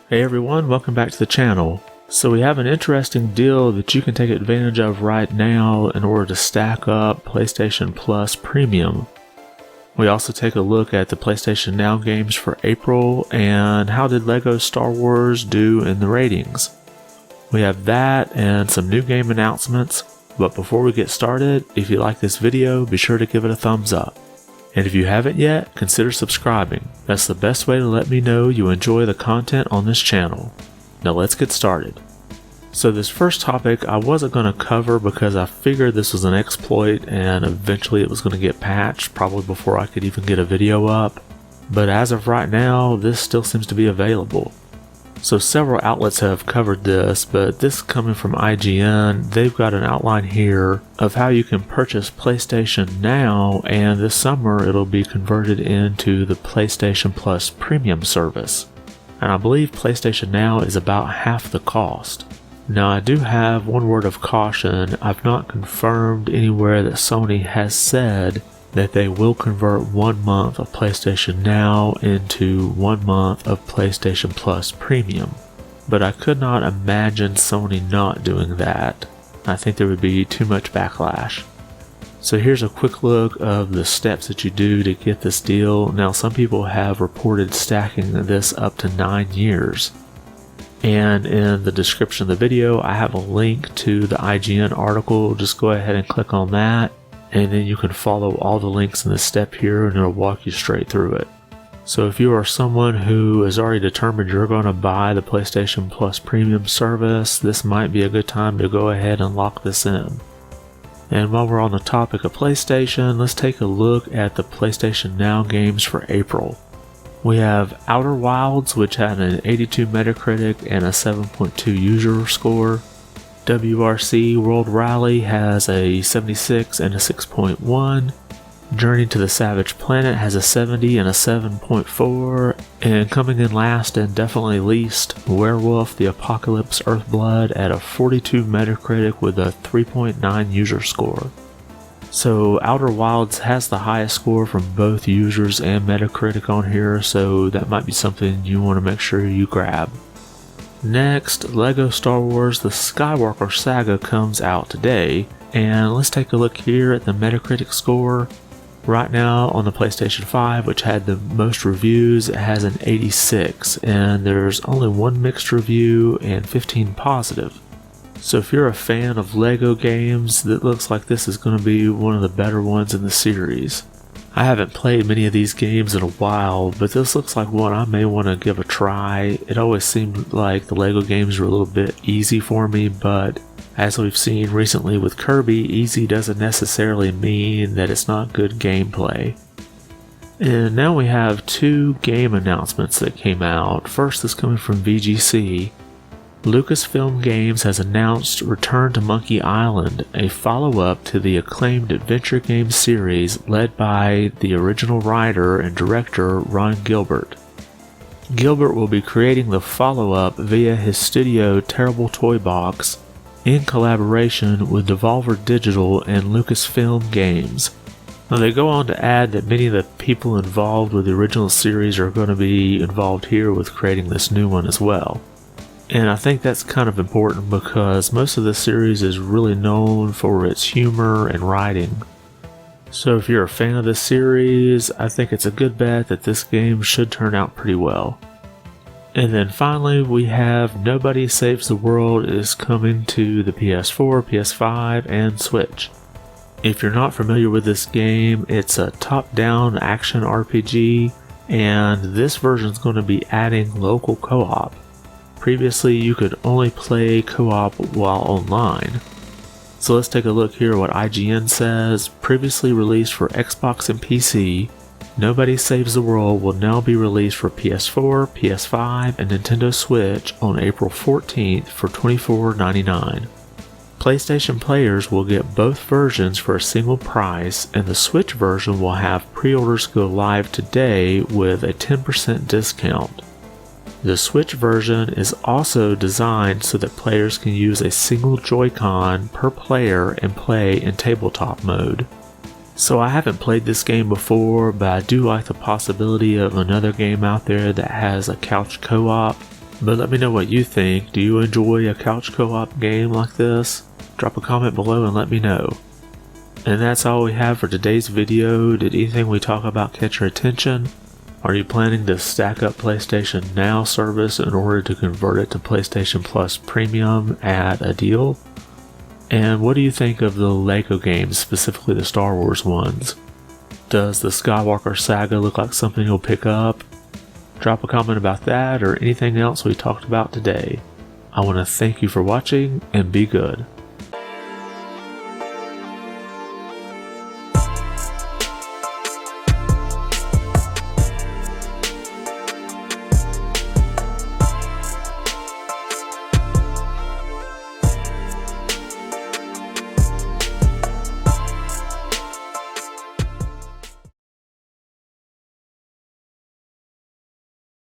Hey everyone, welcome back to the channel. So we have an interesting deal that you can take advantage of right now in order to stack up PlayStation Plus Premium. We also take a look at the PlayStation Now games for April and how did LEGO Star Wars do in the ratings. We have that and some new game announcements, but before we get started, if you like this video, be sure to give it a thumbs up. And if you haven't yet, consider subscribing. That's the best way to let me know you enjoy the content on this channel. Now let's get started. So this first topic I wasn't going to cover because I figured this was an exploit and eventually it was going to get patched, probably before I could even get a video up. But as of right now, this still seems to be available. So several outlets have covered this, but this coming from IGN, they've got an outline here of how you can purchase PlayStation Now, and this summer it'll be converted into the PlayStation Plus Premium service. And I believe PlayStation Now is about half the cost. Now I do have one word of caution. I've not confirmed anywhere that Sony has said that they will convert 1 month of PlayStation Now into 1 month of PlayStation Plus Premium. But I could not imagine Sony not doing that. I think there would be too much backlash. So here's a quick look of the steps that you do to get this deal. Now some people have reported stacking this up to 9 years. And in the description of the video I have a link to the IGN article. Just go ahead and click on that. And then you can follow all the links in this step here and it'll walk you straight through it. So if you are someone who is already determined you're going to buy the PlayStation Plus Premium service, this might be a good time to go ahead and lock this in. And while we're on the topic of PlayStation, let's take a look at the PlayStation Now games for April. We have Outer Wilds, which had an 82 Metacritic and a 7.2 user score. WRC World Rally has a 76 and a 6.1. Journey to the Savage Planet has a 70 and a 7.4. And coming in last and definitely least, Werewolf the Apocalypse Earthblood at a 42 Metacritic with a 3.9 user score. So Outer Wilds has the highest score from both users and Metacritic on here, so that might be something you want to make sure you grab. Next, LEGO Star Wars The Skywalker Saga comes out today, and let's take a look here at the Metacritic score. Right now on the PlayStation 5, which had the most reviews, it has an 86, and there's only one mixed review and 15 positive. So if you're a fan of LEGO games, it looks like this is going to be one of the better ones in the series. I haven't played many of these games in a while, but this looks like one I may want to give a try. It always seemed like the LEGO games were a little bit easy for me, but as we've seen recently with Kirby, easy doesn't necessarily mean that it's not good gameplay. And now we have two game announcements that came out. First is coming from VGC. Lucasfilm Games has announced Return to Monkey Island, a follow-up to the acclaimed adventure game series led by the original writer and director Ron Gilbert. Gilbert will be creating the follow-up via his studio Terrible Toy Box in collaboration with Devolver Digital and Lucasfilm Games. Now they go on to add that many of the people involved with the original series are going to be involved here with creating this new one as well. And I think that's kind of important because most of the series is really known for its humor and writing. So if you're a fan of this series, I think it's a good bet that this game should turn out pretty well. And then finally we have Nobody Saves the World is coming to the PS4, PS5, and Switch. If you're not familiar with this game, it's a top-down action RPG, and this version is going to be adding local co-op. Previously, you could only play co-op while online. So let's take a look here at what IGN says. Previously released for Xbox and PC, Nobody Saves the World will now be released for PS4, PS5, and Nintendo Switch on April 14th for $24.99. PlayStation players will get both versions for a single price, and the Switch version will have pre-orders go live today with a 10% discount. The Switch version is also designed so that players can use a single Joy-Con per player and play in tabletop mode. So I haven't played this game before, but I do like the possibility of another game out there that has a couch co-op. But let me know what you think. Do you enjoy a couch co-op game like this? Drop a comment below and let me know. And that's all we have for today's video. Did anything we talk about catch your attention? Are you planning to stack up PlayStation Now service in order to convert it to PlayStation Plus Premium at a deal? And what do you think of the LEGO games, specifically the Star Wars ones? Does the Skywalker Saga look like something you'll pick up? Drop a comment about that or anything else we talked about today. I want to thank you for watching and be good.